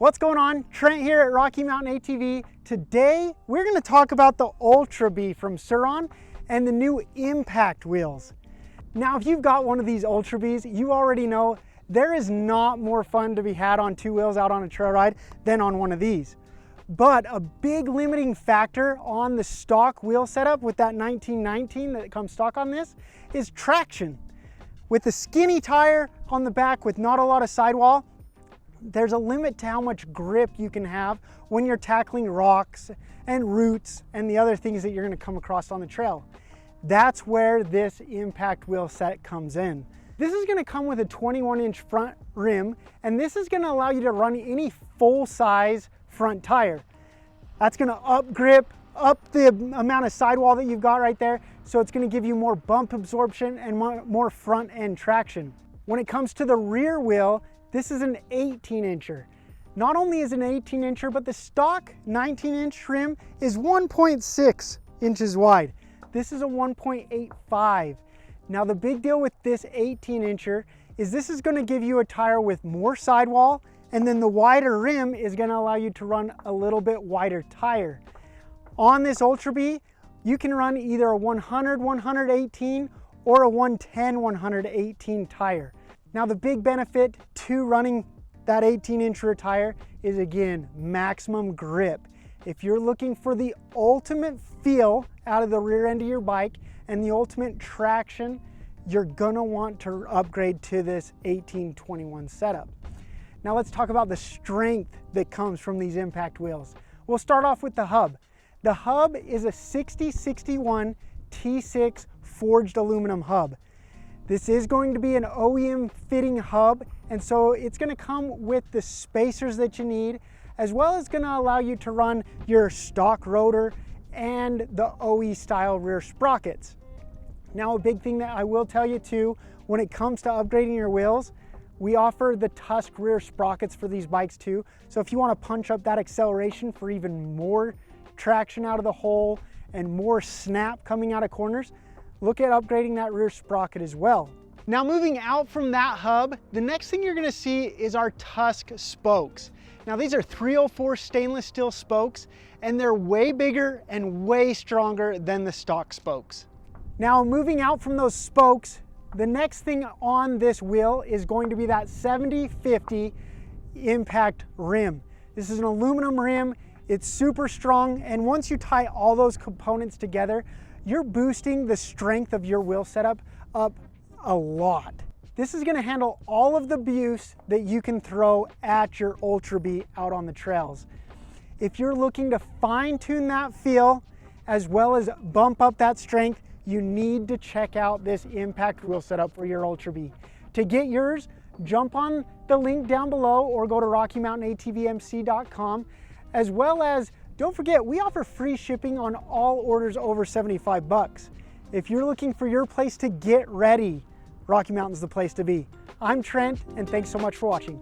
What's going on? Trent here at Rocky Mountain ATV. Today, we're gonna talk about the Ultra Bee from Sur-Ron and the new impact wheels. Now, if you've got one of these Ultra Bees, you already know there is not more fun to be had on two wheels out on a trail ride than on one of these. But a big limiting factor on the stock wheel setup with that 1919 that comes stock on this is traction. With the skinny tire on the back with not a lot of sidewall, there's a limit to how much grip you can have when you're tackling rocks and roots and the other things that you're going to come across on the trail. That's where this impact wheel set comes in. This is going to come with a 21-inch front rim, and this is going to allow you to run any full-size front tire. That's going to up grip, up the amount of sidewall that you've got right there, so it's going to give you more bump absorption and more front end traction. When it comes to the rear wheel, this is an 18-incher. Not only is it an 18-incher, but the stock 19-inch rim is 1.6 inches wide. This is a 1.85. Now the big deal with this 18-incher is this is going to give you a tire with more sidewall, and then the wider rim is going to allow you to run a little bit wider tire. On this Ultra Bee, you can run either a 100, 118 or a 110, 118 tire. Now the big benefit to running that 18-inch rear tire is, again, maximum grip. If you're looking for the ultimate feel out of the rear end of your bike and the ultimate traction, you're gonna want to upgrade to this 1821 setup. Now let's talk about the strength that comes from these impact wheels. We'll start off with the hub. The hub is a 6061 T6 forged aluminum hub. This is going to be an OEM fitting hub, and so it's going to come with the spacers that you need, as well as going to allow you to run your stock rotor and the OE style rear sprockets. Now, a big thing that I will tell you too, when it comes to upgrading your wheels, we offer the Tusk rear sprockets for these bikes too. So if you want to punch up that acceleration for even more traction out of the hole and more snap coming out of corners, look at upgrading that rear sprocket as well. Now, moving out from that hub, the next thing you're gonna see is our Tusk spokes. Now, these are 304 stainless steel spokes, and they're way bigger and way stronger than the stock spokes. Now, moving out from those spokes, the next thing on this wheel is going to be that 70/50 impact rim. This is an aluminum rim, it's super strong, and once you tie all those components together, you're boosting the strength of your wheel setup up a lot. This is going to handle all of the abuse that you can throw at your Ultra Bee out on the trails. If you're looking to fine tune that feel as well as bump up that strength, you need to check out this impact wheel setup for your Ultra Bee. To get yours, jump on the link down below or go to RockyMountainATVMC.com, as well as don't forget, we offer free shipping on all orders over 75 bucks. If you're looking for your place to get ready, Rocky Mountain's the place to be. I'm Trent, and thanks so much for watching.